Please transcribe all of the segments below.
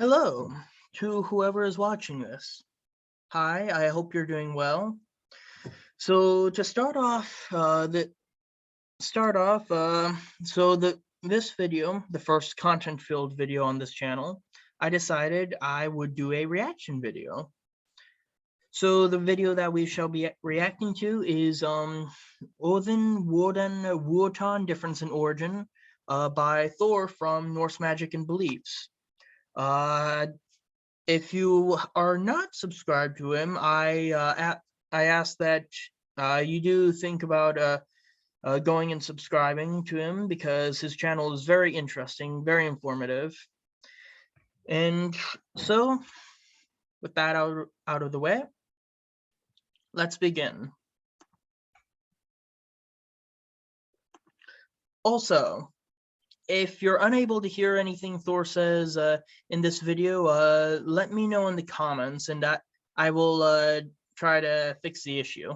Hello to whoever is watching this. Hi, I hope you're doing well. So to start off, this video, the first content-filled video on this channel, I decided I would do a reaction video. So the video that we shall be reacting to is Odin, Woden, Wotan, Difference in Origin by Thor from Norse Magic and Beliefs. If you are not subscribed to him, I ask that you do think about going and subscribing to him because his channel is very interesting, very informative. And so, with that out of the way, let's begin. Also, if you're unable to hear anything Thor says in this video, let me know in the comments, and I will try to fix the issue.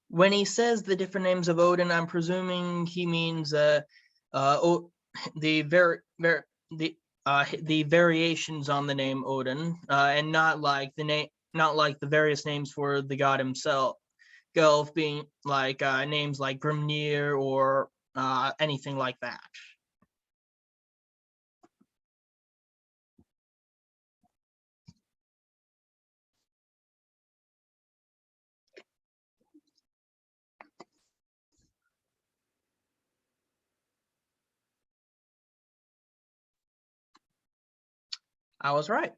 When he says the different names of Odin, I'm presuming he means the variations on the name Odin, and not like the various names for the god himself. Gelf being like names like Grimnir or anything like that. I was right.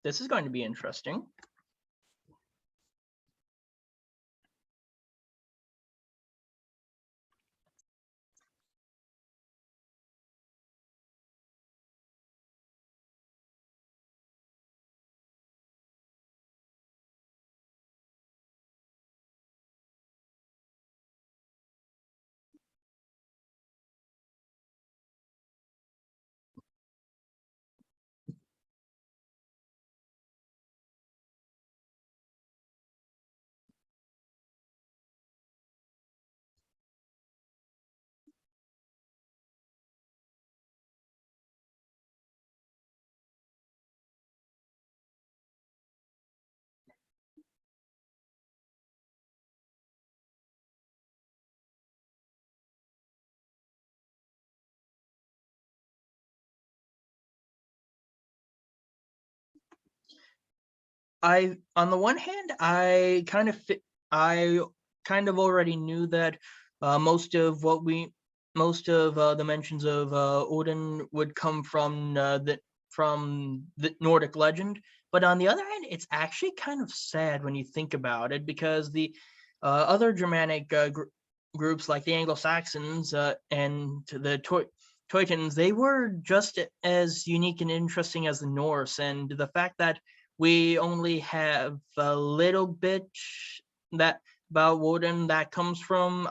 This is going to be interesting. On the one hand, I kind of already knew that most of the mentions of Odin would come from the Nordic legend. But on the other hand, it's actually kind of sad when you think about it, because the other Germanic groups like the Anglo-Saxons and the Teutons, they were just as unique and interesting as the Norse, and the fact that we only have a little bit that about Woden that comes from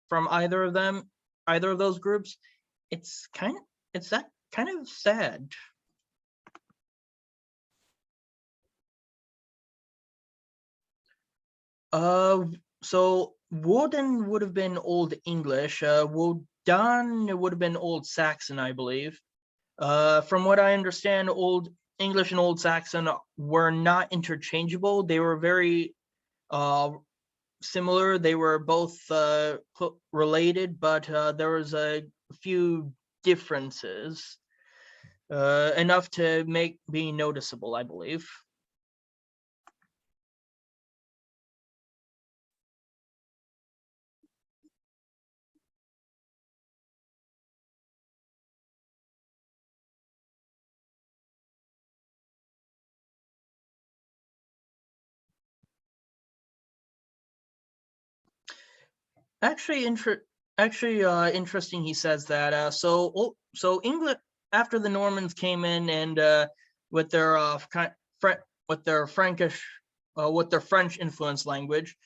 either of those groups. It's that kind of sad. So Woden would have been Old English. Wodan would have been Old Saxon, I believe. From what I understand, Old English and Old Saxon were not interchangeable. They were very similar. They were both related, but there was a few differences, enough to be noticeable, I believe. Actually, interesting. He says that. So England, after the Normans came in and with their Frankish, with their French influenced language,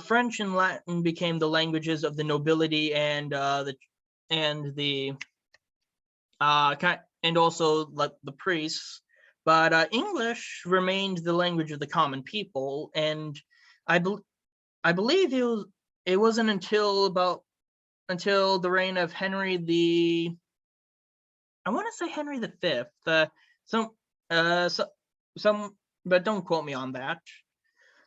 French and Latin became the languages of the nobility and the and also like the priests. But English remained the language of the common people, and I, be- I believe it wasn't until the reign of Henry the I want to say Henry the Fifth. Some so, some, but don't quote me on that.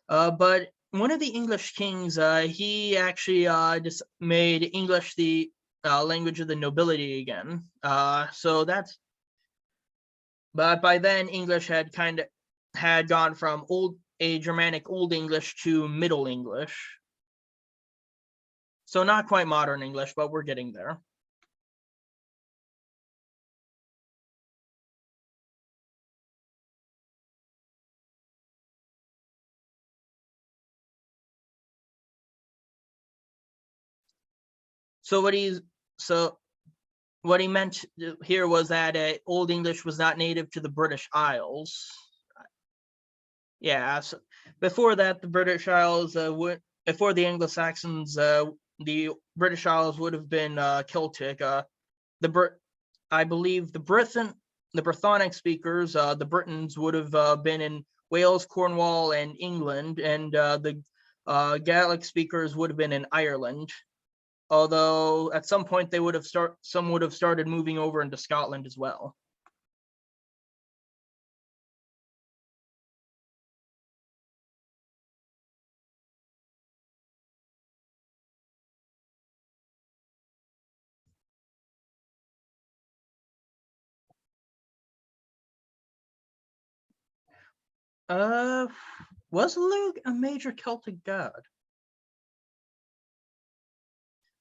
But one of the English kings, he actually just made English the language of the nobility again. But by then English had gone from a Germanic Old English to Middle English. So not quite modern English, but we're getting there. So what he meant here was that Old English was not native to the British Isles. Yeah, so before that, the British Isles before the Anglo-Saxons, the British Isles would have been Celtic. I believe the Brythonic speakers, the Britons, would have been in Wales, Cornwall, and England, and the Gaelic speakers would have been in Ireland. Although at some point some would have started moving over into Scotland as well. Uh, was Lugh a major Celtic god?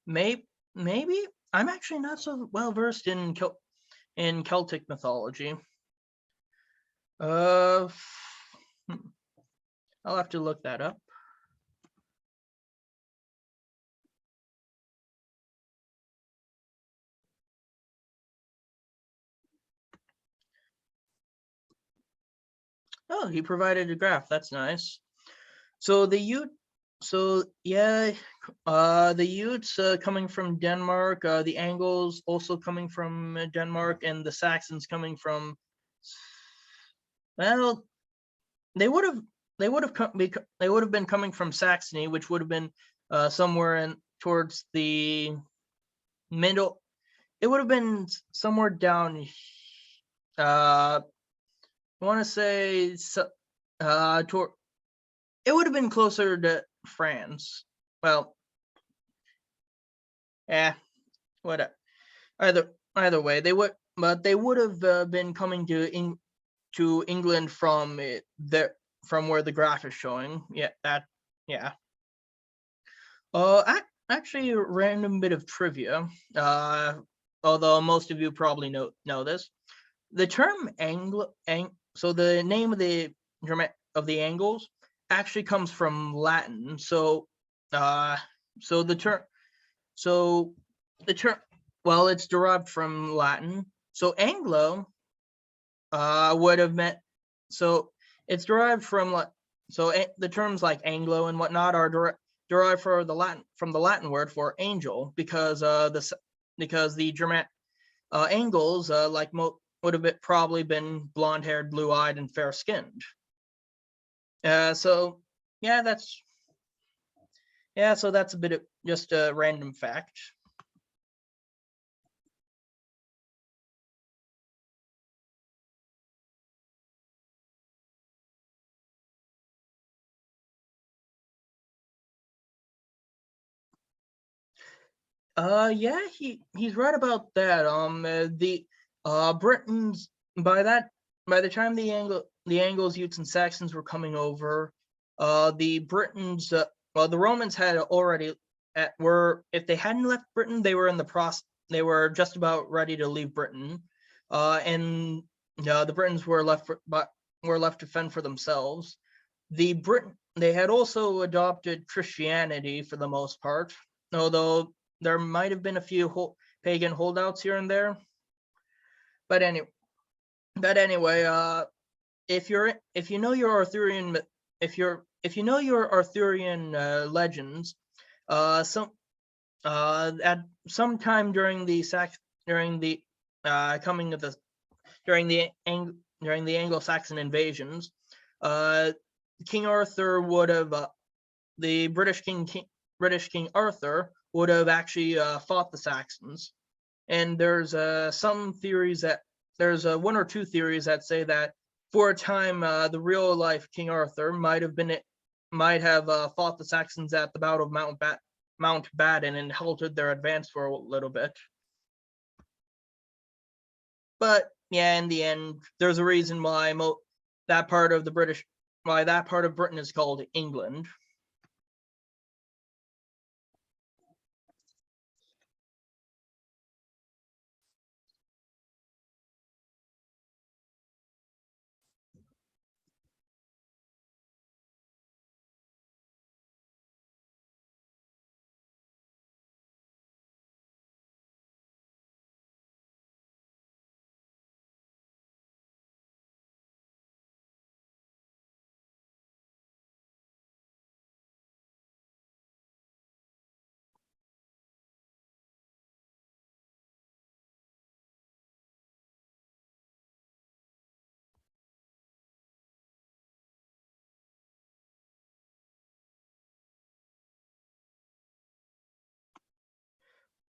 Maybe. I'm actually not so well versed in Celtic mythology. Uh, I'll have to look that up. Oh, he provided a graph. That's nice. So the Ute, so yeah, the Utes coming from Denmark, the Angles also coming from Denmark, and the Saxons coming from. Well, they would have they would have been coming from Saxony, which would have been somewhere in towards the middle. It would have been somewhere down. I want to say toward. It would have been closer to France. Well, yeah, whatever. Either way, they would have been coming to England from from where the graph is showing. Yeah. Actually, a random bit of trivia. Although most of you probably know this, the term so the name of the Angles actually comes from Latin. Uh, so the term, so the term, well, it's derived from Latin. So Anglo would have meant so it's derived from the terms like Anglo and whatnot are derived from the Latin word for angel because the German Angles would have probably been blonde haired, blue eyed, and fair skinned. So yeah, that's a bit of just a random fact. Yeah, he's right about that. The Britons by the time the Angles, Utes, and Saxons were coming over, the Britons, the Romans had already were if they hadn't left Britain, they were in the process. They were just about ready to leave Britain, and the Britons were left to fend for themselves. They had also adopted Christianity for the most part, although there might have been a few pagan holdouts here and there. But anyway, if you know your Arthurian if you know your Arthurian legends, some at some time during the coming of the during the Anglo-Saxon invasions, King Arthur would have the British King Arthur would have actually fought the Saxons. And there's some theories that there's one or two theories that say that for a time the real life King Arthur might have fought the Saxons at the Battle of Mount Badon and halted their advance for a little bit. But yeah, in the end, there's a reason why that part of Britain is called England.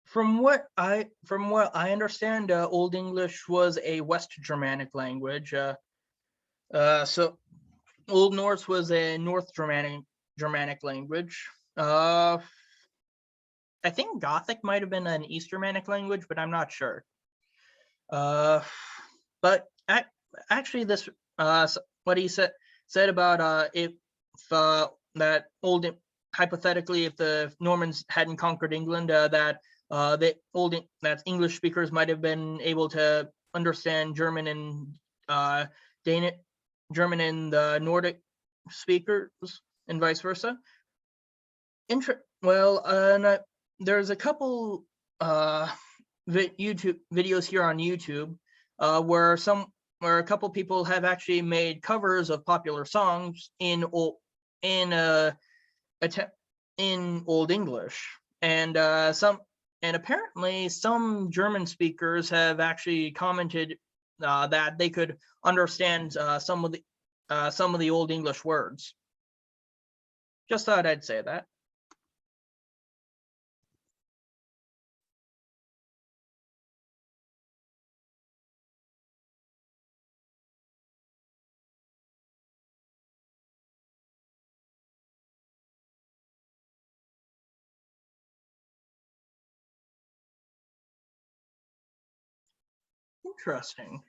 From what I understand, Old English was a West Germanic language. So Old Norse was a North Germanic language. I think Gothic might have been an East Germanic language, but I'm not sure. But actually, this what he said about if that hypothetically, if the Normans hadn't conquered England, that English speakers might have been able to understand German and Danish, German and the Nordic speakers, and vice versa. There's a couple YouTube videos here on YouTube where a couple people have actually made covers of popular songs in Old English, and apparently some German speakers have actually commented that they could understand some of the Old English words. Just thought I'd say that. Interesting.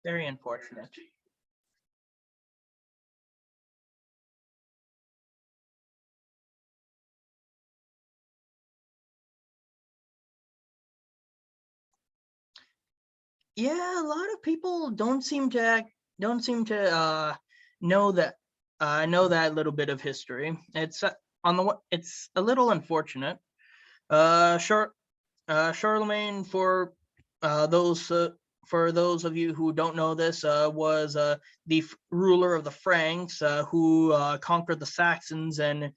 Very unfortunate. Yeah, a lot of people don't seem to know that little bit of history. It's it's a little unfortunate. Charlemagne, for those of you who don't know this, was the ruler of the Franks, who conquered the Saxons and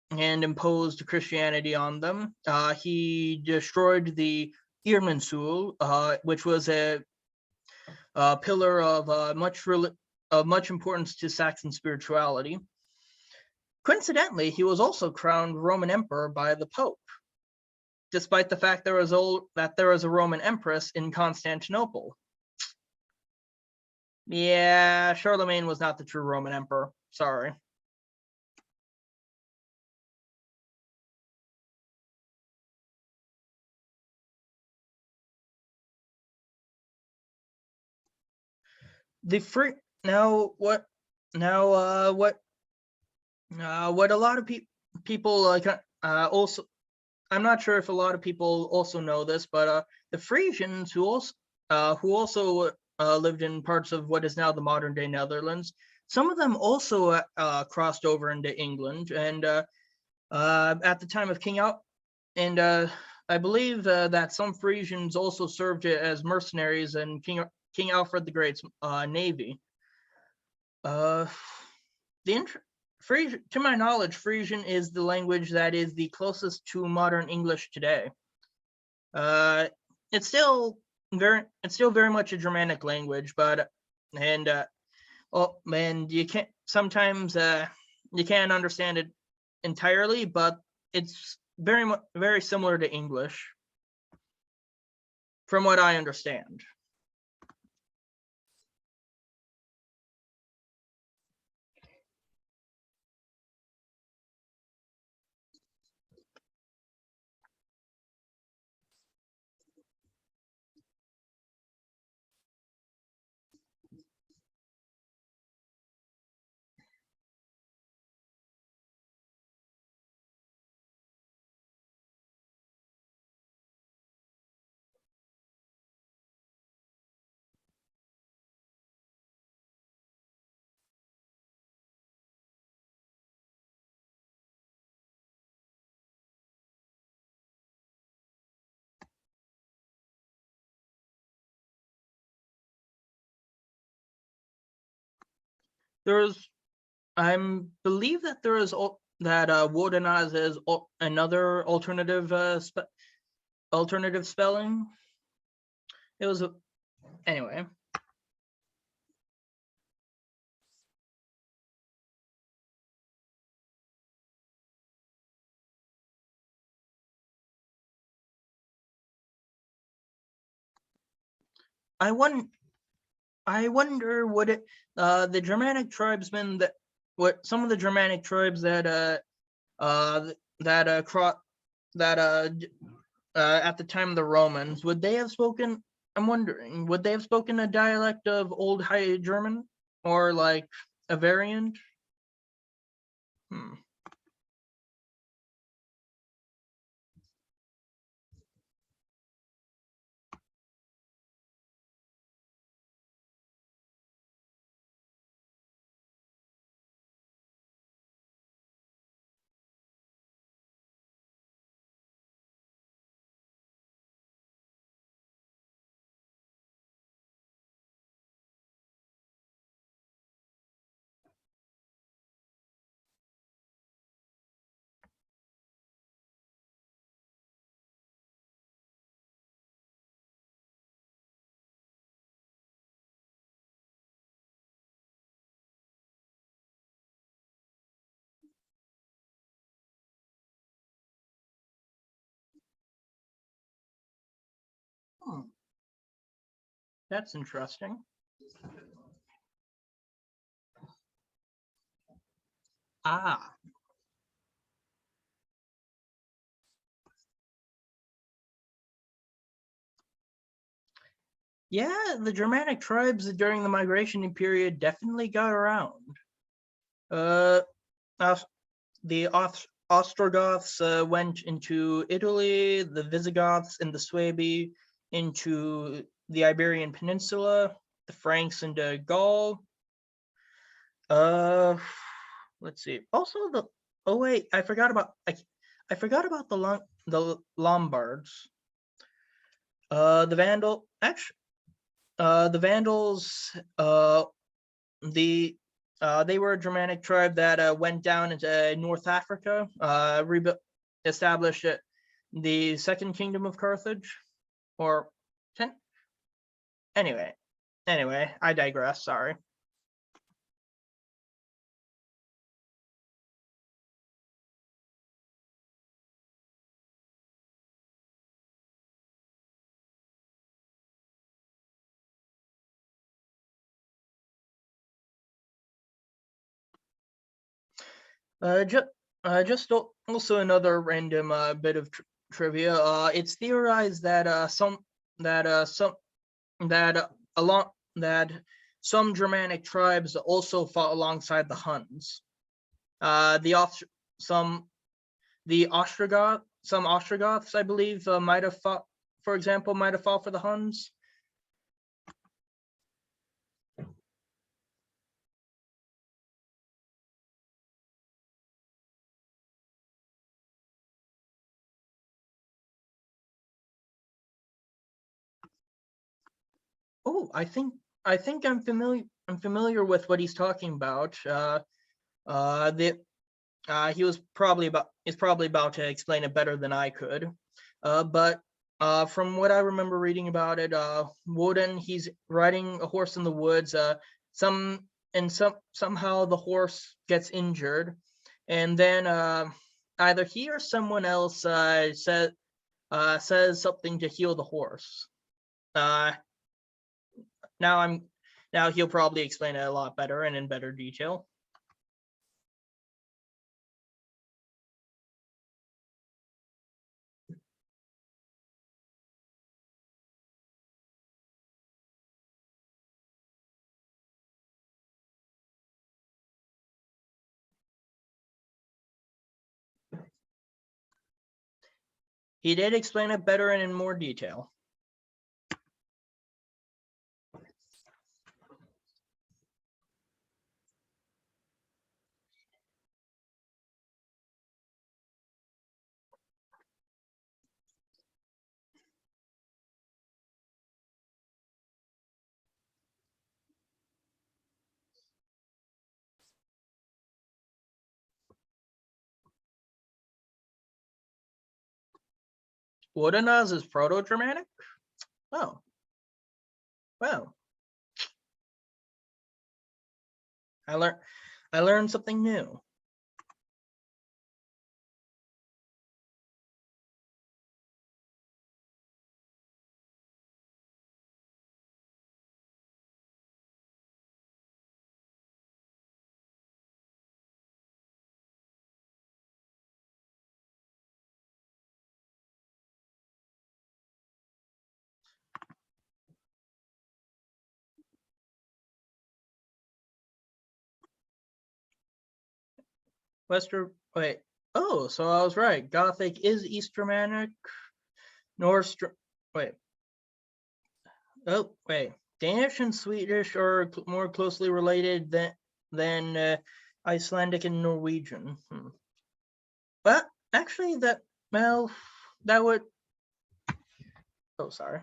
imposed Christianity on them. He destroyed the Irminsul, which was a pillar of much importance to Saxon spirituality. Coincidentally, he was also crowned Roman Emperor by the Pope, despite the fact there was a Roman Empress in Constantinople. Yeah, Charlemagne was not the true Roman Emperor. Sorry. What a lot of people also, I'm not sure if a lot of people also know this, but the Frisians who also lived in parts of what is now the modern day Netherlands, some of them also crossed over into England, and at the time of King Al, and I believe that some Frisians also served as mercenaries in King Alfred the Great's navy. The Frisian, to my knowledge, Frisian is the language that is the closest to modern English today. It's still very much a Germanic language, but and you can't sometimes you can't understand it entirely, but it's very similar to English, from what I understand. There's I believe that there is that Wodenaz is another alternative spelling. It was anyway. I won. I wonder would it the Germanic tribesmen that what some of the Germanic tribes that that that at the time of the Romans, would they have spoken? I'm wondering, would they have spoken a dialect of Old High German or like a variant? Hmm. Hmm. That's interesting. Ah, yeah, the Germanic tribes during the migration period definitely got around. Uh, the Ostrogoths went into Italy, the Visigoths and the Suebi into the Iberian Peninsula, the Franks into Gaul. Uh, let's see. Also, the oh wait, I forgot about the Lombards. The Vandals. They were a Germanic tribe that went down into North Africa, established the Second Kingdom of Carthage, or ten. Anyway, I digress. Sorry. Uh, just, also another random bit of trivia. It's theorized that some that along that some Germanic tribes also fought alongside the Huns. The some the some Ostrogoths, I believe, might have fought. For example, might have fought for the Huns. Oh, I think I'm familiar. I'm familiar with what he's talking about. The he was probably about He's probably about to explain it better than I could. But from what I remember reading about it, Woden, he's riding a horse in the woods. Somehow the horse gets injured, and then either he or someone else says something to heal the horse. Uh, now I'm Now he'll probably explain it a lot better and in better detail. He did explain it better and in more detail. Wodenaz is Proto-Germanic? Oh, well, I learned I learned something new. Wait. Oh, so I was right. Gothic is East Germanic. Norse. Wait. Oh, wait. Danish and Swedish are more closely related than Icelandic and Norwegian. But actually, well, that would. Oh, sorry.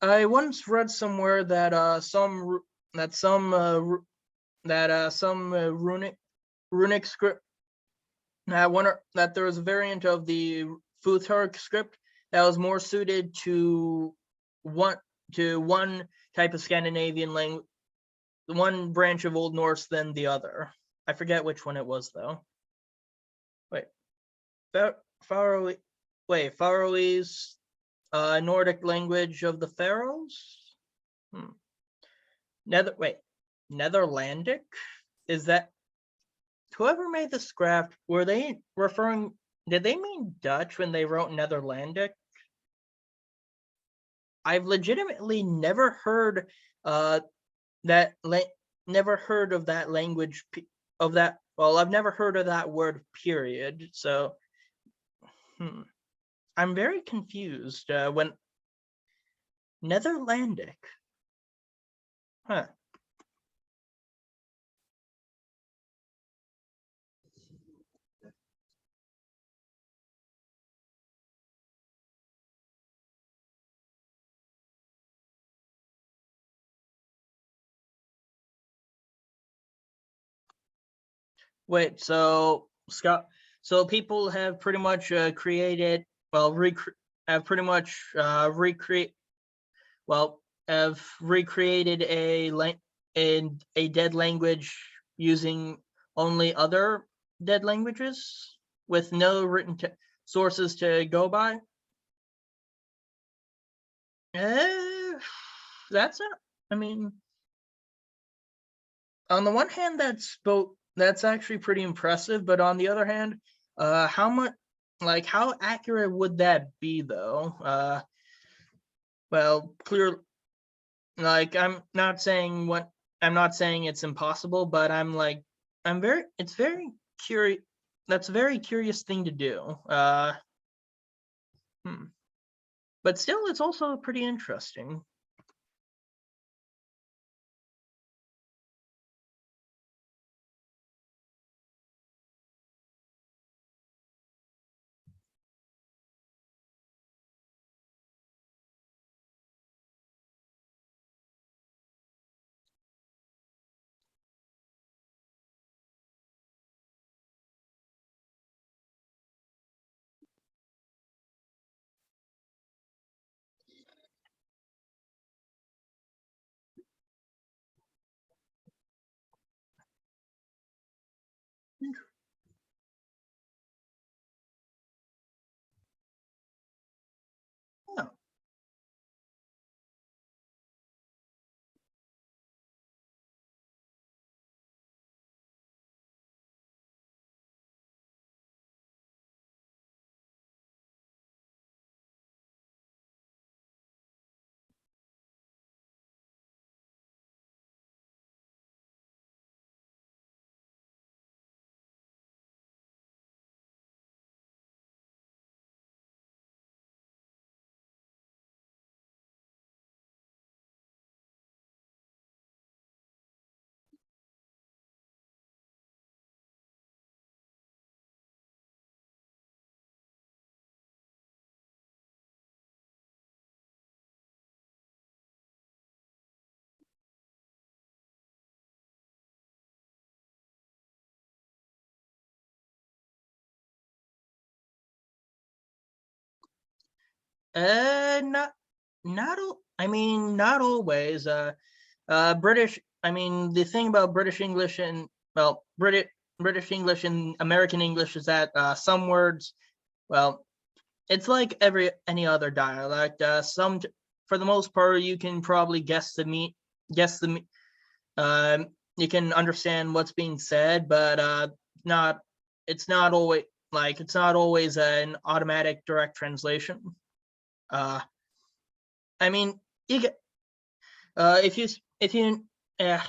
I once read somewhere that some runic script that there was a variant of the Futhark script that was more suited to one type of Scandinavian language, one branch of Old Norse than the other. I forget which one it was though. Wait, Faroe. Faroese, Nordic language of the Faroes. Hmm. Netherlandic. Is that whoever made this graph? Were they referring? Did they mean Dutch when they wrote Netherlandic? I've legitimately never heard that never heard of that language of that. Well, I've never heard of that word. Period. So, I'm very confused when Netherlandic. Huh. Wait. So people have pretty much created. Well, have pretty much recreate. Well, have recreated a dead language using only other dead languages with no written sources to go by. Eh, that's a, I mean, on the one hand, that's actually pretty impressive, but on the other hand, how much, how accurate would that be though? Well, clear, like I'm not saying it's impossible, but it's very curious. That's a very curious thing to do. Hmm. But still, it's also pretty interesting. Oh. Not I mean, not always. British. I mean, the thing about British English and well, British English and American English is that some words, well, it's like any other dialect. For the most part, you can probably guess the you can understand what's being said, but not. It's not always it's not always an automatic direct translation. Uh, I mean, you get if you uh,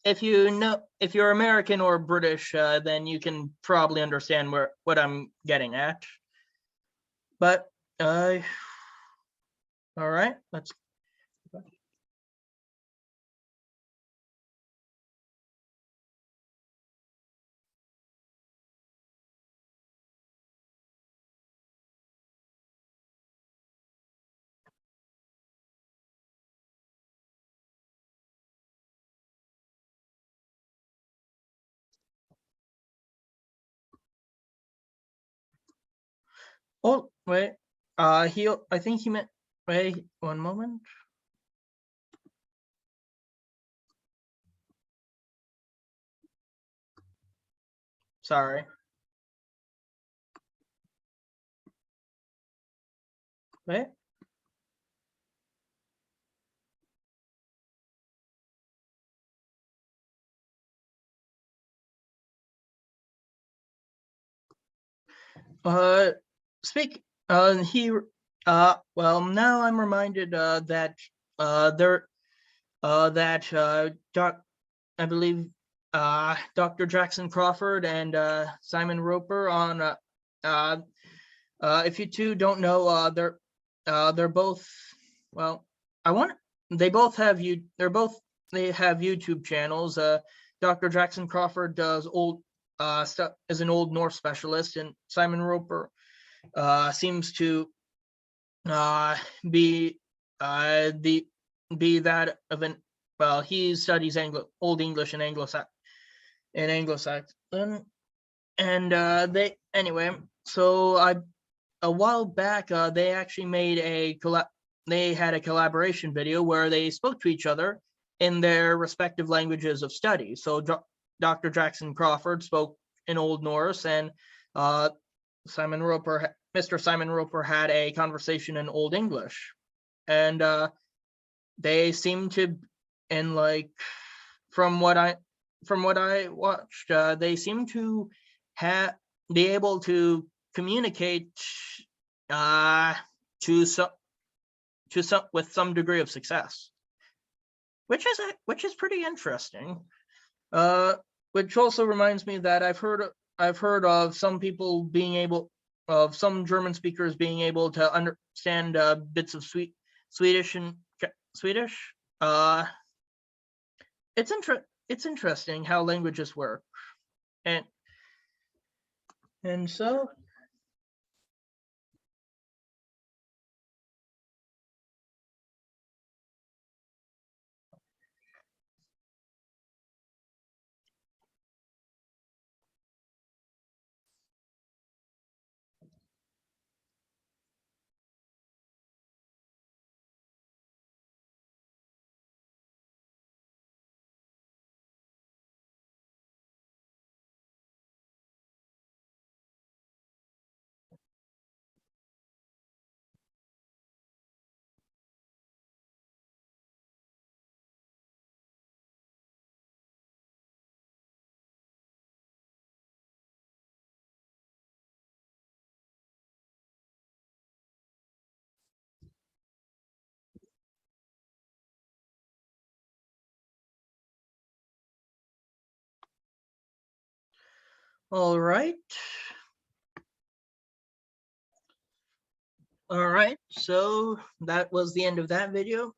if you know if you're American or British, then you can probably understand what I'm getting at. But all right, let's. Oh wait, he. I think he meant. Wait, one moment. Sorry. Wait. Uh, speak. He. Well, now I'm reminded that there. That Doc. I believe Dr. Jackson Crawford and Simon Roper on uh, if you two don't know, they're both well. I want they both have you. They have YouTube channels. Dr. Jackson Crawford does old stuff is an old Norse specialist, and Simon Roper seems to uh, be the be that of an well. He studies Old English and Anglo-Saxon, and they anyway. So a while back, they actually made they had a collaboration video where they spoke to each other in their respective languages of study. So Dr. Jackson Crawford spoke in Old Norse, and uh, Mr. Simon Roper had a conversation in Old English, and they seem to, and like from what I watched, they seem to have be able to communicate uh, to some with some degree of success, which is pretty interesting. Uh, which also reminds me that I've heard of some people being able of some German speakers being able to understand bits of Swedish and Swedish. It's interesting how languages work, and so All right. All right, so that was the end of that video.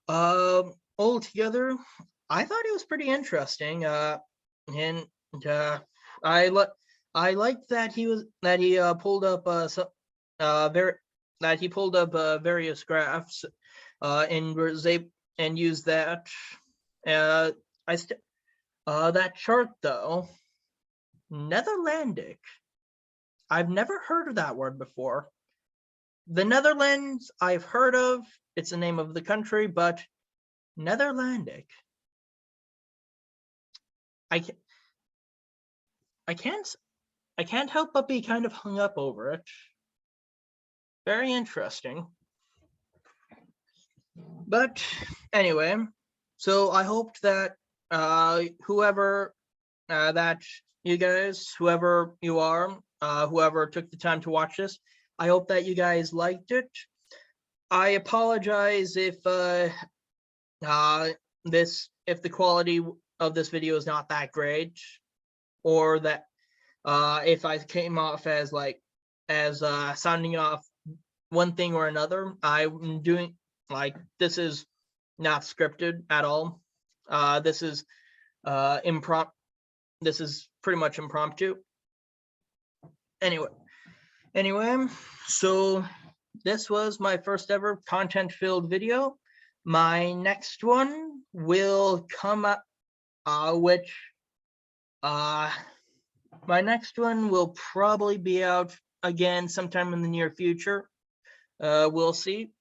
Altogether, I thought it was pretty interesting. And I li- I liked that he pulled up very that he pulled up various graphs and and used that. Uh, that chart though, Netherlandic. I've never heard of that word before. The Netherlands I've heard of. It's the name of the country, but Netherlandic. I ca- I can't help but be kind of hung up over it. Very interesting. But anyway, so I hoped that whoever that you guys, whoever you are, whoever took the time to watch this, I hope that you guys liked it. I apologize if if the quality of this video is not that great, or that if I came off as sounding off one thing or another. I'm doing this is not scripted at all. This is impromptu. This is pretty much impromptu. Anyway, so this was my first ever content-filled video. My next one will come up, which my next one will probably be out again sometime in the near future. We'll see.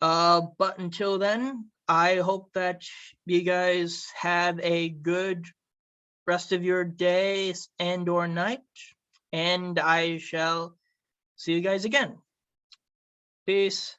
But until then, I hope that you guys have a good rest of your day and or night, and I shall see you guys again. Peace.